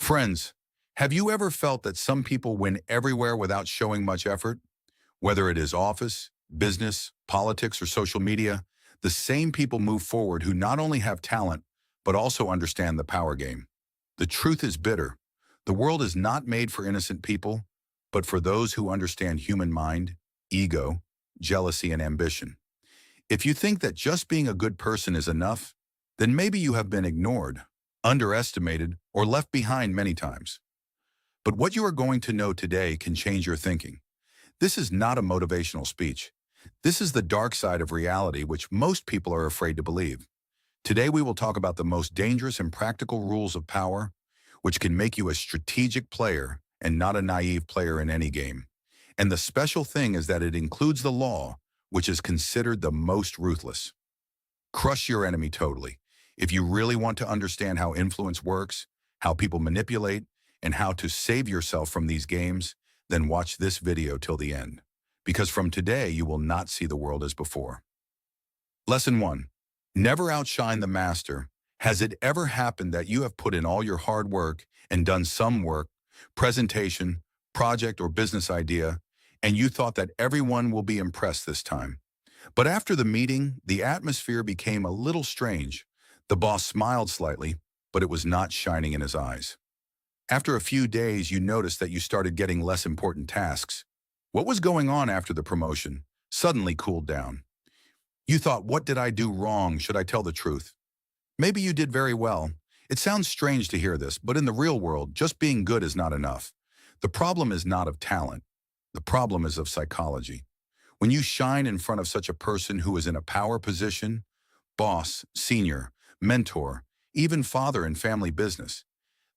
Friends, have you ever felt that some people win everywhere without showing much effort? Whether it is office, business, politics, or social media, the same people move forward who not only have talent, but also understand the power game. The truth is bitter. The world is not made for innocent people, but for those who understand human mind, ego, jealousy, and ambition. If you think that just being a good person is enough, then maybe you have been ignored, underestimated, or left behind many times. But what you are going to know today can change your thinking. This is not a motivational speech. This is the dark side of reality which most people are afraid to believe. Today we will talk about the most dangerous and practical rules of power, which can make you a strategic player and not a naive player in any game. And the special thing is that it includes the law, which is considered the most ruthless. Crush your enemy totally. If you really want to understand how influence works, how people manipulate, and how to save yourself from these games, then watch this video till the end. Because from today, you will not see the world as before. Lesson 1. Never outshine the master. Has it ever happened that you have put in all your hard work and done some work, presentation, project, or business idea, and you thought that everyone will be impressed this time? But after the meeting, the atmosphere became a little strange. The boss smiled slightly, but it was not shining in his eyes. After a few days, you noticed that you started getting less important tasks. What was going on after the promotion suddenly cooled down. You thought, what did I do wrong? Should I tell the truth? Maybe you did very well. It sounds strange to hear this, but in the real world, just being good is not enough. The problem is not of talent. The problem is of psychology. When you shine in front of such a person who is in a power position, boss, senior, mentor, even father in family business,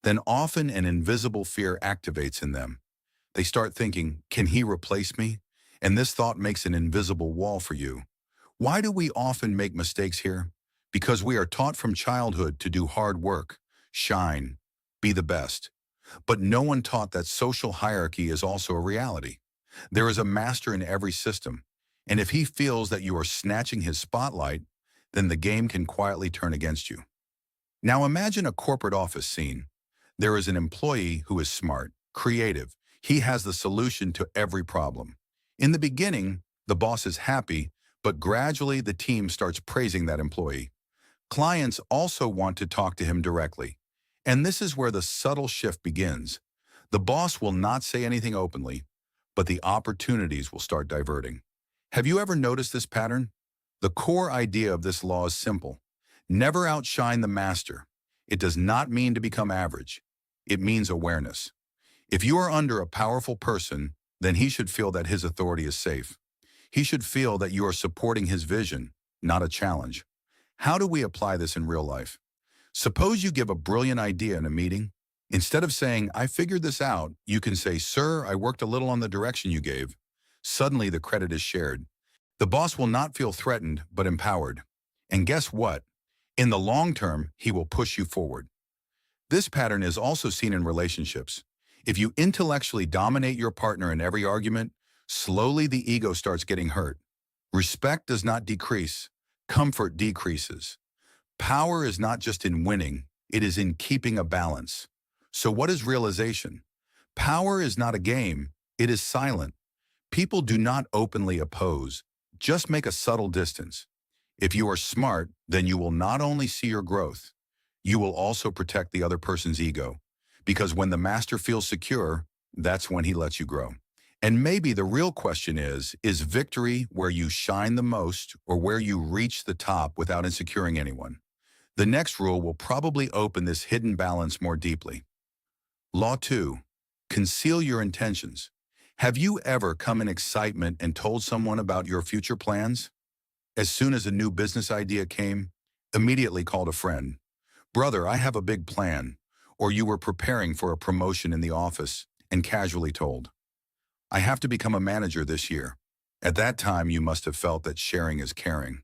then often an invisible fear activates in them. They start thinking, can he replace me? And this thought makes an invisible wall for you. Why do we often make mistakes here? Because we are taught from childhood to do hard work, shine, be the best. But no one taught that social hierarchy is also a reality. There is a master in every system, and if he feels that you are snatching his spotlight, then the game can quietly turn against you. Now imagine a corporate office scene. There is an employee who is smart, creative. He has the solution to every problem. In the beginning, the boss is happy, but gradually the team starts praising that employee. Clients also want to talk to him directly. And this is where the subtle shift begins. The boss will not say anything openly, but the opportunities will start diverting. Have you ever noticed this pattern? The core idea of this law is simple. Never outshine the master. It does not mean to become average. It means awareness. If you are under a powerful person, then he should feel that his authority is safe. He should feel that you are supporting his vision, not a challenge. How do we apply this in real life? Suppose you give a brilliant idea in a meeting. Instead of saying, I figured this out, you can say, sir, I worked a little on the direction you gave. Suddenly the credit is shared. The boss will not feel threatened, but empowered. And guess what? In the long term, he will push you forward. This pattern is also seen in relationships. If you intellectually dominate your partner in every argument, slowly the ego starts getting hurt. Respect does not decrease. Comfort decreases. Power is not just in winning, it is in keeping a balance. So what is realization? Power is not a game, it is silent. People do not openly oppose, just make a subtle distance. If you are smart, then you will not only see your growth, you will also protect the other person's ego. Because when the master feels secure, that's when he lets you grow. And maybe the real question is victory where you shine the most or where you reach the top without insecuring anyone? The next rule will probably open this hidden balance more deeply. Law 2. Conceal your intentions. Have you ever come in excitement and told someone about your future plans? As soon as a new business idea came, immediately called a friend. Brother, I have a big plan. Or you were preparing for a promotion in the office and casually told, I have to become a manager this year. At that time, you must have felt that sharing is caring.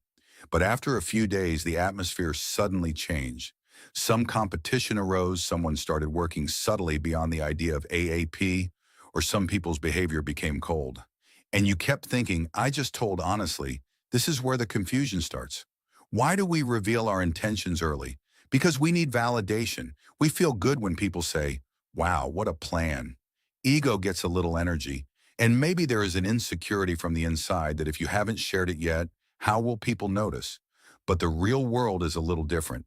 But after a few days, the atmosphere suddenly changed. Some competition arose, someone started working subtly beyond the idea of AAP, or some people's behavior became cold. And you kept thinking, I just told honestly. This is where the confusion starts. Why do we reveal our intentions early? Because we need validation. We feel good when people say, Wow, what a plan. Ego gets a little energy, and maybe there is an insecurity from the inside that if you haven't shared it yet, how will people notice? But the real world is a little different.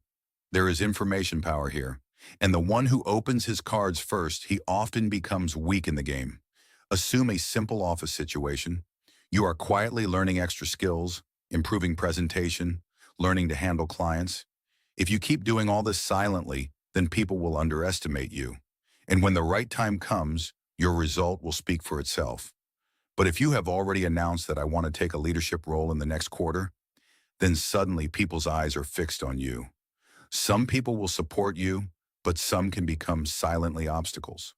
There is information power here, and the one who opens his cards first, he often becomes weak in the game. Assume a simple office situation. You are quietly learning extra skills, improving presentation, learning to handle clients. If you keep doing all this silently, then people will underestimate you. And when the right time comes, your result will speak for itself. But if you have already announced that I want to take a leadership role in the next quarter, then suddenly people's eyes are fixed on you. Some people will support you, but some can become silently obstacles.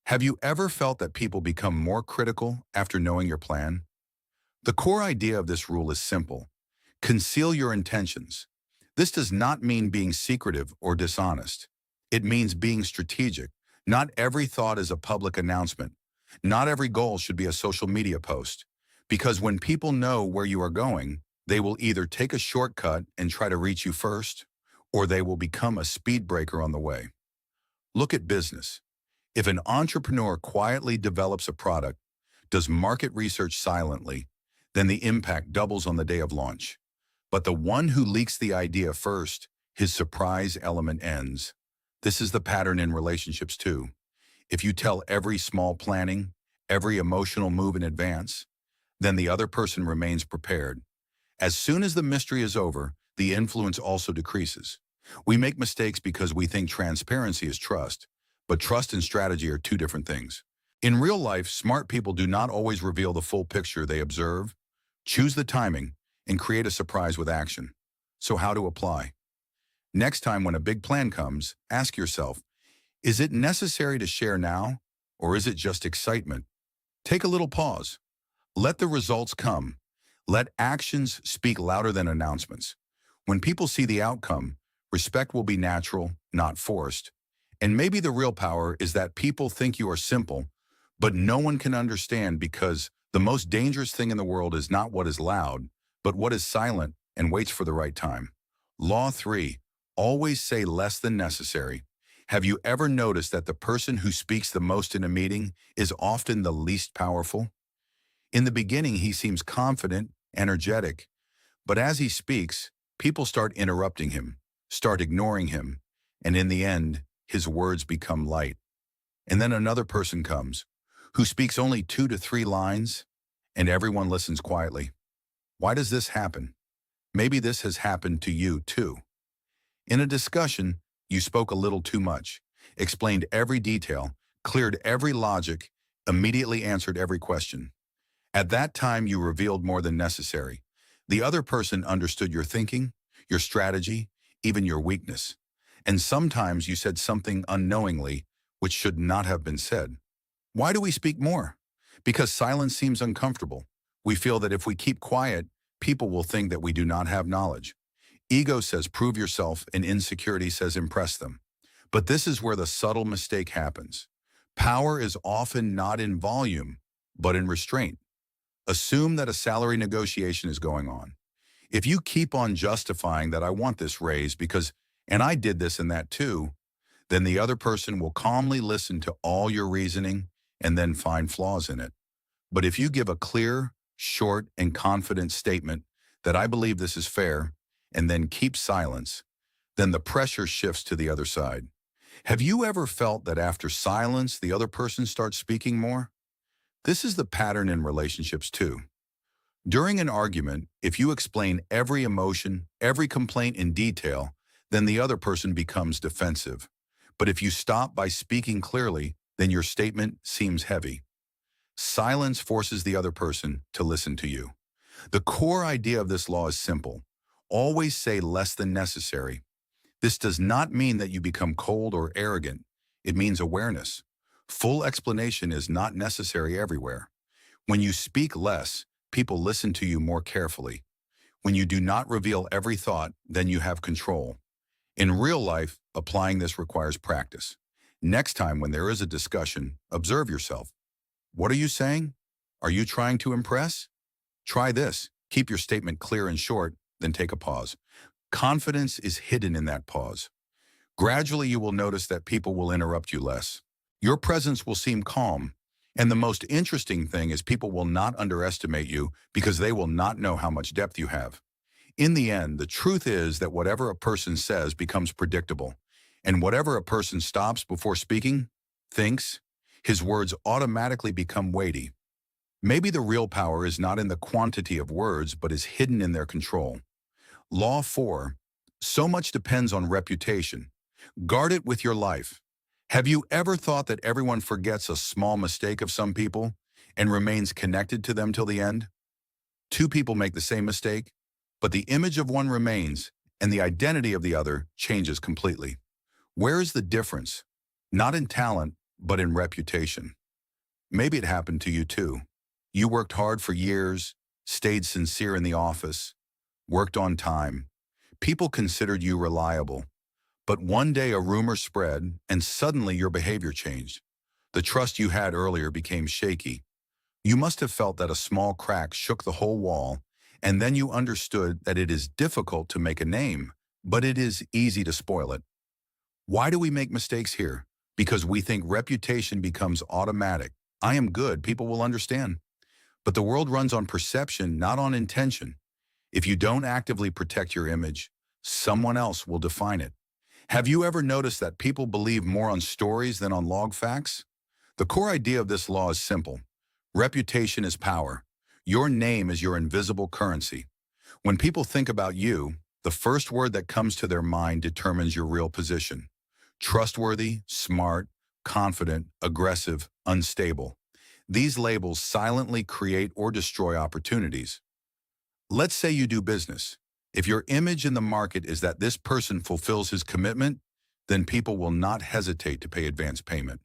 Have you ever felt that people become more critical after knowing your plan? The core idea of this rule is simple. Conceal your intentions. This does not mean being secretive or dishonest. It means being strategic. Not every thought is a public announcement. Not every goal should be a social media post. Because when people know where you are going, they will either take a shortcut and try to reach you first, or they will become a speed breaker on the way. Look at business. If an entrepreneur quietly develops a product, does market research silently, then the impact doubles on the day of launch. But the one who leaks the idea first, his surprise element ends. This is the pattern in relationships too. If you tell every small planning, every emotional move in advance, then the other person remains prepared. As soon as the mystery is over, the influence also decreases. We make mistakes because we think transparency is trust, but trust and strategy are two different things. In real life, smart people do not always reveal the full picture. They observe, choose the timing, and create a surprise with action. So how to apply? Next time when a big plan comes, ask yourself, is it necessary to share now, or is it just excitement? Take a little pause. Let the results come. Let actions speak louder than announcements. When people see the outcome, respect will be natural, not forced. And maybe the real power is that people think you are simple, but no one can understand, because the most dangerous thing in the world is not what is loud, but what is silent and waits for the right time. Law 3, always say less than necessary. Have you ever noticed that the person who speaks the most in a meeting is often the least powerful? In the beginning, he seems confident, energetic, but as he speaks, people start interrupting him, start ignoring him, and in the end, his words become light. And then another person comes, who speaks only 2 to 3 lines, and everyone listens quietly. Why does this happen? Maybe this has happened to you too. In a discussion, you spoke a little too much, explained every detail, cleared every logic, immediately answered every question. At that time, you revealed more than necessary. The other person understood your thinking, your strategy, even your weakness. And sometimes you said something unknowingly, which should not have been said. Why do we speak more? Because silence seems uncomfortable. We feel that if we keep quiet, people will think that we do not have knowledge. Ego says prove yourself, and insecurity says impress them. But this is where the subtle mistake happens. Power is often not in volume, but in restraint. Assume that a salary negotiation is going on. If you keep on justifying that I want this raise because, and I did this and that too, then the other person will calmly listen to all your reasoning and then find flaws in it. But if you give a clear, short, and confident statement that I believe this is fair, and then keep silence, then the pressure shifts to the other side. Have you ever felt that after silence, the other person starts speaking more? This is the pattern in relationships too. During an argument, if you explain every emotion, every complaint in detail, then the other person becomes defensive. But if you stop by speaking clearly, then your statement seems heavy. Silence forces the other person to listen to you. The core idea of this law is simple. Always say less than necessary. This does not mean that you become cold or arrogant. It means awareness. Full explanation is not necessary everywhere. When you speak less, people listen to you more carefully. When you do not reveal every thought, then you have control. In real life, applying this requires practice. Next time when there is a discussion, observe yourself. What are you saying? Are you trying to impress? Try this. Keep your statement clear and short, then take a pause. Confidence is hidden in that pause. Gradually, you will notice that people will interrupt you less. Your presence will seem calm. And the most interesting thing is people will not underestimate you because they will not know how much depth you have. In the end, the truth is that whatever a person says becomes predictable. And whatever a person stops before speaking, thinks, his words automatically become weighty. Maybe the real power is not in the quantity of words, but is hidden in their control. Law 4. So much depends on reputation. Guard it with your life. Have you ever thought that everyone forgets a small mistake of some people and remains connected to them till the end? Two people make the same mistake, but the image of one remains and the identity of the other changes completely. Where is the difference? Not in talent, but in reputation. Maybe it happened to you too. You worked hard for years, stayed sincere in the office, worked on time. People considered you reliable. But one day a rumor spread and suddenly your behavior changed. The trust you had earlier became shaky. You must have felt that a small crack shook the whole wall, and then you understood that it is difficult to make a name, but it is easy to spoil it. Why do we make mistakes here? Because we think reputation becomes automatic. I am good, people will understand. But the world runs on perception, not on intention. If you don't actively protect your image, someone else will define it. Have you ever noticed that people believe more on stories than on log facts? The core idea of this law is simple. Reputation is power. Your name is your invisible currency. When people think about you, the first word that comes to their mind determines your real position. Trustworthy, smart, confident, aggressive, unstable. These labels silently create or destroy opportunities. Let's say you do business. If your image in the market is that this person fulfills his commitment, then people will not hesitate to pay advance payment.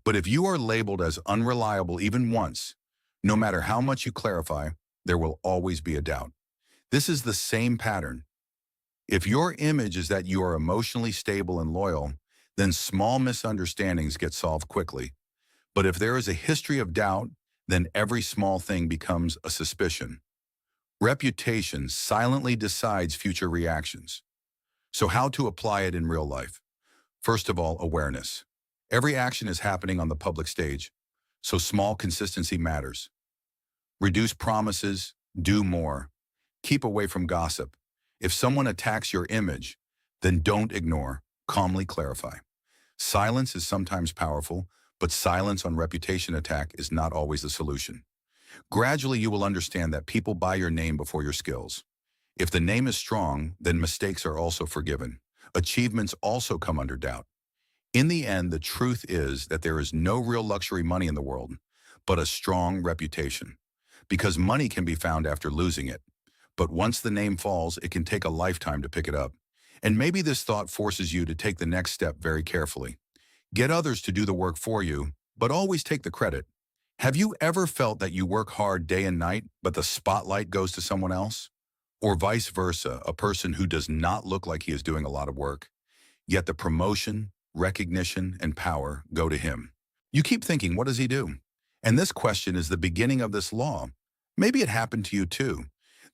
But if you are labeled as unreliable even once, no matter how much you clarify, there will always be a doubt. This is the same pattern. If your image is that you are emotionally stable and loyal, then small misunderstandings get solved quickly. But if there is a history of doubt, then every small thing becomes a suspicion. Reputation silently decides future reactions. So how to apply it in real life? First of all, awareness. Every action is happening on the public stage, so small consistency matters. Reduce promises, do more. Keep away from gossip. If someone attacks your image, then don't ignore, calmly clarify. Silence is sometimes powerful, but silence on reputation attack is not always the solution. Gradually, you will understand that people buy your name before your skills. If the name is strong, then mistakes are also forgiven. Achievements also come under doubt. In the end, the truth is that there is no real luxury money in the world, but a strong reputation. Because money can be found after losing it. But once the name falls, it can take a lifetime to pick it up. And maybe this thought forces you to take the next step very carefully. Get others to do the work for you, but always take the credit. Have you ever felt that you work hard day and night, but the spotlight goes to someone else? Or vice versa, a person who does not look like he is doing a lot of work, yet the promotion, recognition, and power go to him. You keep thinking, what does he do? And this question is the beginning of this law. Maybe it happened to you too.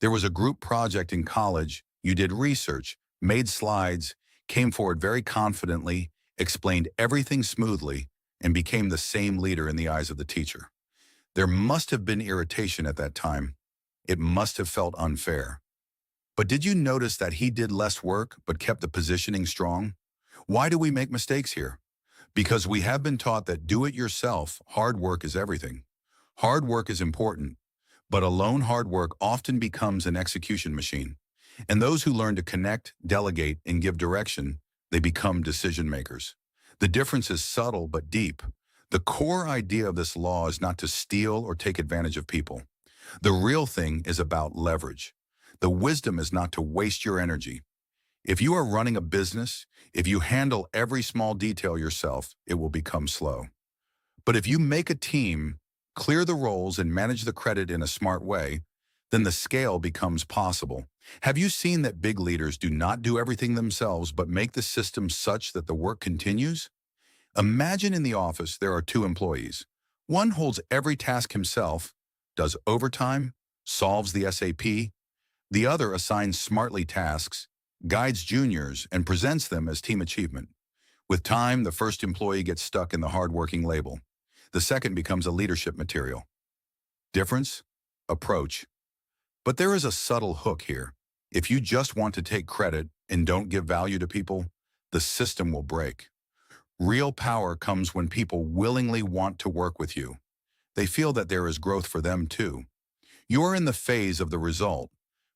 There was a group project in college, you did research, made slides, came forward very confidently, explained everything smoothly, and became the same leader in the eyes of the teacher. There must have been irritation at that time. It must have felt unfair. But did you notice that he did less work but kept the positioning strong? Why do we make mistakes here? Because we have been taught that do-it-yourself, hard work is everything. Hard work is important, but alone hard work often becomes an execution machine. And those who learn to connect, delegate, and give direction, they become decision makers. The difference is subtle but deep. The core idea of this law is not to steal or take advantage of people. The real thing is about leverage. The wisdom is not to waste your energy. If you are running a business, if you handle every small detail yourself, it will become slow. But if you make a team, clear the roles, and manage the credit in a smart way, then the scale becomes possible. Have you seen that big leaders do not do everything themselves but make the system such that the work continues? Imagine in the office there are two employees. One holds every task himself, does overtime, solves the SAP. The other assigns smartly tasks, guides juniors, and presents them as team achievement. With time, the first employee gets stuck in the hardworking label. The second becomes a leadership material. Difference? Approach. But there is a subtle hook here. If you just want to take credit and don't give value to people, the system will break. Real power comes when people willingly want to work with you. They feel that there is growth for them too. You are in the phase of the result,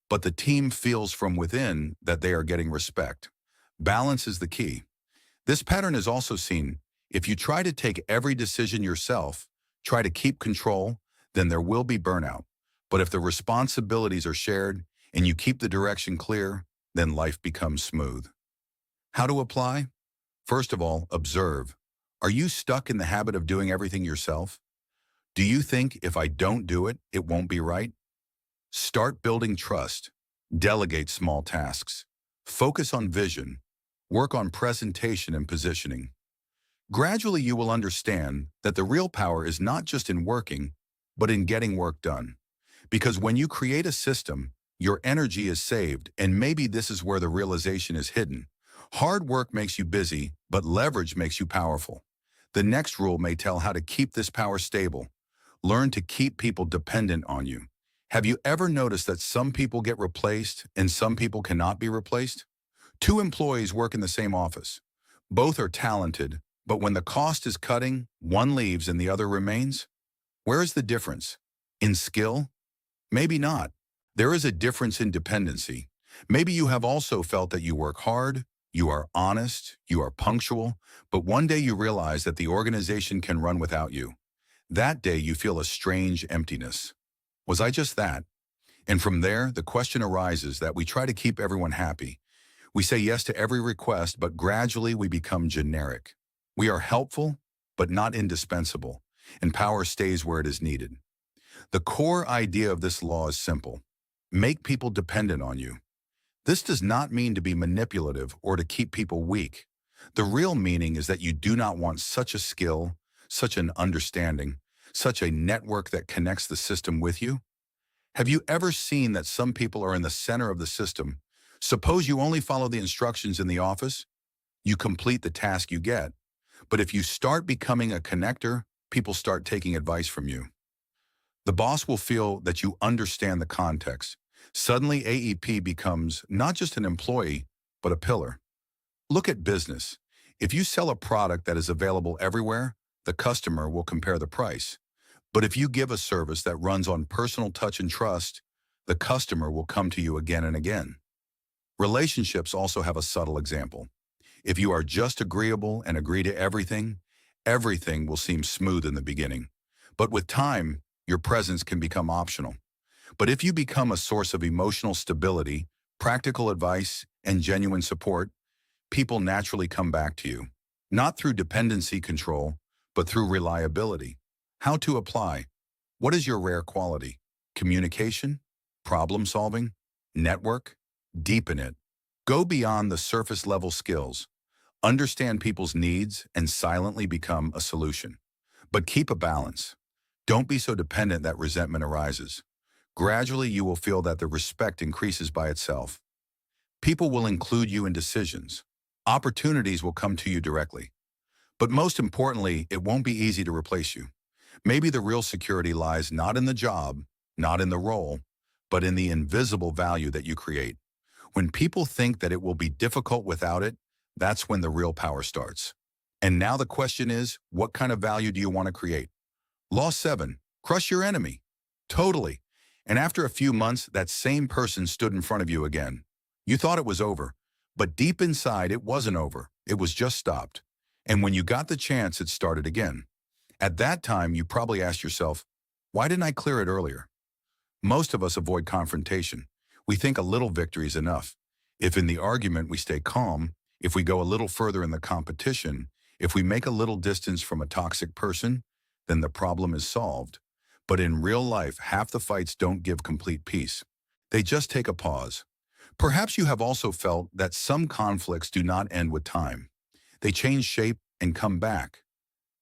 but the team feels from within that they are getting respect. Balance is the key. This pattern is also seen. If you try to take every decision yourself, try to keep control, then there will be burnout. But if the responsibilities are shared and you keep the direction clear, then life becomes smooth. How to apply? First of all, observe. Are you stuck in the habit of doing everything yourself? Do you think if I don't do it, it won't be right? Start building trust. Delegate small tasks. Focus on vision. Work on presentation and positioning. Gradually, you will understand that the real power is not just in working, but in getting work done. Because when you create a system, your energy is saved, and maybe this is where the realization is hidden. Hard work makes you busy, but leverage makes you powerful. The next rule may tell how to keep this power stable. Learn to keep people dependent on you. Have you ever noticed that some people get replaced and some people cannot be replaced? Two employees work in the same office. Both are talented, but when the cost is cutting, one leaves and the other remains. Where is the difference? In skill? Maybe not. There is a difference in dependency. Maybe you have also felt that you work hard, you are honest, you are punctual, but one day you realize that the organization can run without you. That day you feel a strange emptiness. Was I just that? And from there, the question arises that we try to keep everyone happy. We say yes to every request, but gradually we become generic. We are helpful, but not indispensable, and power stays where it is needed. The core idea of this law is simple. Make people dependent on you. This does not mean to be manipulative or to keep people weak. The real meaning is that you do not want such a skill, such an understanding, such a network that connects the system with you. Have you ever seen that some people are in the center of the system? Suppose you only follow the instructions in the office, you complete the task you get. But if you start becoming a connector, people start taking advice from you. The boss will feel that you understand the context. Suddenly, AEP becomes not just an employee, but a pillar. Look at business. If you sell a product that is available everywhere, the customer will compare the price. But if you give a service that runs on personal touch and trust, the customer will come to you again and again. Relationships also have a subtle example. If you are just agreeable and agree to everything, everything will seem smooth in the beginning. But with time, your presence can become optional. But if you become a source of emotional stability, practical advice, and genuine support, people naturally come back to you. Not through dependency control, but through reliability. How to apply? What is your rare quality? Communication? Problem solving? Network? Deepen it. Go beyond the surface level skills. Understand people's needs and silently become a solution. But keep a balance. Don't be so dependent that resentment arises. Gradually, you will feel that the respect increases by itself. People will include you in decisions. Opportunities will come to you directly. But most importantly, it won't be easy to replace you. Maybe the real security lies not in the job, not in the role, but in the invisible value that you create. When people think that it will be difficult without it, that's when the real power starts. And now the question is, what kind of value do you want to create? Law 7, crush your enemy. Totally. And after a few months, that same person stood in front of you again. You thought it was over, but deep inside it wasn't over. It was just stopped. And when you got the chance, it started again. At that time, you probably asked yourself, why didn't I clear it earlier? Most of us avoid confrontation. We think a little victory is enough. If in the argument we stay calm, if we go a little further in the competition, if we make a little distance from a toxic person, then the problem is solved. But in real life, half the fights don't give complete peace. They just take a pause. Perhaps you have also felt that some conflicts do not end with time. They change shape and come back.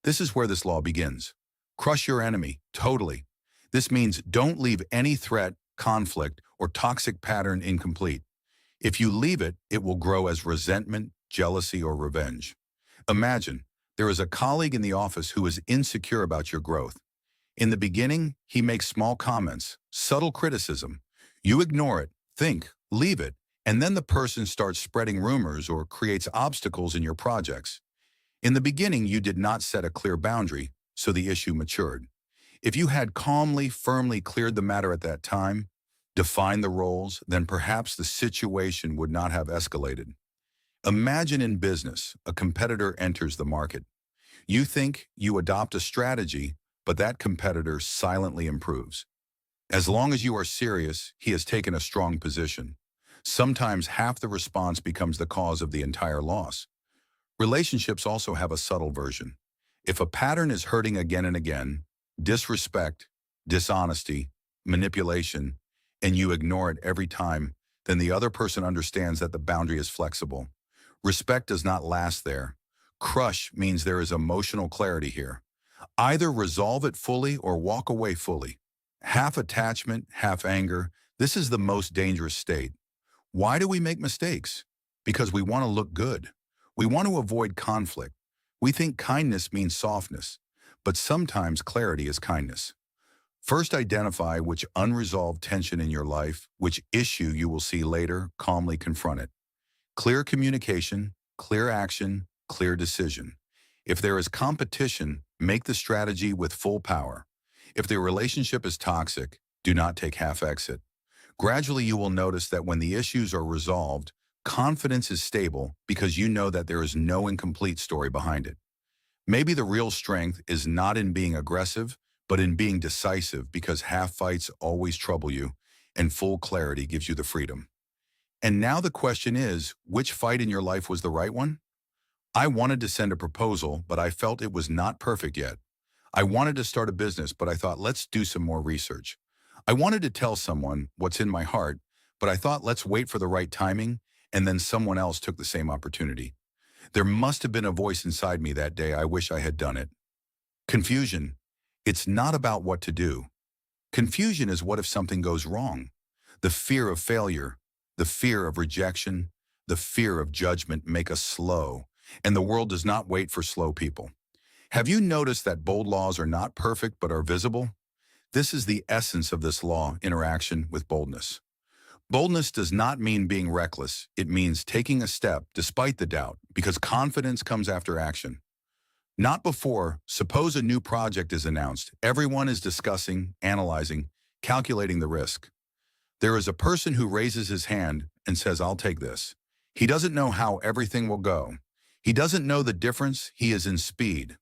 This is where this law begins. Crush your enemy, totally. This means don't leave any threat, conflict, or toxic pattern incomplete. If you leave it, it will grow as resentment, jealousy, or revenge. Imagine, there is a colleague in the office who is insecure about your growth. In the beginning, he makes small comments, subtle criticism. You ignore it, think, leave it, and then the person starts spreading rumors or creates obstacles in your projects. In the beginning, you did not set a clear boundary, so the issue matured. If you had calmly, firmly cleared the matter at that time, defined the roles, then perhaps the situation would not have escalated. Imagine in business, a competitor enters the market. You think you adopt a strategy, but that competitor silently improves. As long as you are serious, he has taken a strong position. Sometimes half the response becomes the cause of the entire loss. Relationships also have a subtle version. If a pattern is hurting again and again, disrespect, dishonesty, manipulation, and you ignore it every time, then the other person understands that the boundary is flexible. Respect does not last there. Crush means there is emotional clarity here. Either resolve it fully or walk away fully. Half attachment, half anger, this is the most dangerous state. Why do we make mistakes? Because we want to look good. We want to avoid conflict. We think kindness means softness, but sometimes clarity is kindness. First, identify which unresolved tension in your life, which issue you will see later, calmly confront it. Clear communication, clear action, clear decision. If there is competition, make the strategy with full power. If the relationship is toxic, do not take half exit. Gradually, you will notice that when the issues are resolved, confidence is stable because you know that there is no incomplete story behind it. Maybe the real strength is not in being aggressive, but in being decisive because half fights always trouble you, and full clarity gives you the freedom. And now the question is, which fight in your life was the right one? I wanted to send a proposal, but I felt it was not perfect yet. I wanted to start a business, but I thought, let's do some more research. I wanted to tell someone what's in my heart, but I thought, let's wait for the right timing, and then someone else took the same opportunity. There must have been a voice inside me that day. I wish I had done it. Confusion. It's not about what to do. Confusion is what if something goes wrong? The fear of failure, the fear of rejection, the fear of judgment make us slow, and the world does not wait for slow people. Have you noticed that bold laws are not perfect but are visible? This is the essence of this law, interaction with boldness. Boldness does not mean being reckless. It means taking a step despite the doubt, because confidence comes after action. Not before. Suppose a new project is announced. Everyone is discussing, analyzing, calculating the risk. There is a person who raises his hand and says, I'll take this. He doesn't know how everything will go. He doesn't know the difference. He is in speed.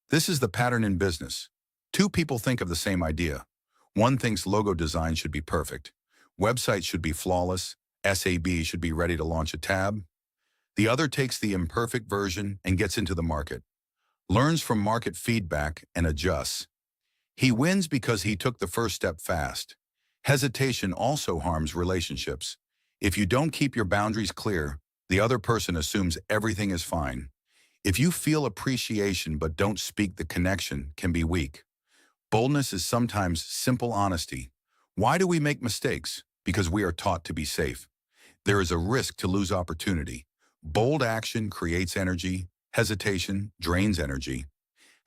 This is the pattern in business. Two people think of the same idea. One thinks logo design should be perfect. Website should be flawless. SAB should be ready to launch a tab. The other takes the imperfect version and gets into the market, learns from market feedback and adjusts. He wins because he took the first step fast. Hesitation also harms relationships. If you don't keep your boundaries clear, the other person assumes everything is fine. If you feel appreciation but don't speak, the connection can be weak. Boldness is sometimes simple honesty. Why do we make mistakes? Because we are taught to be safe. There is a risk to lose opportunity. Bold action creates energy. Hesitation drains energy.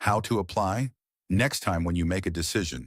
How to apply? Next time when you make a decision,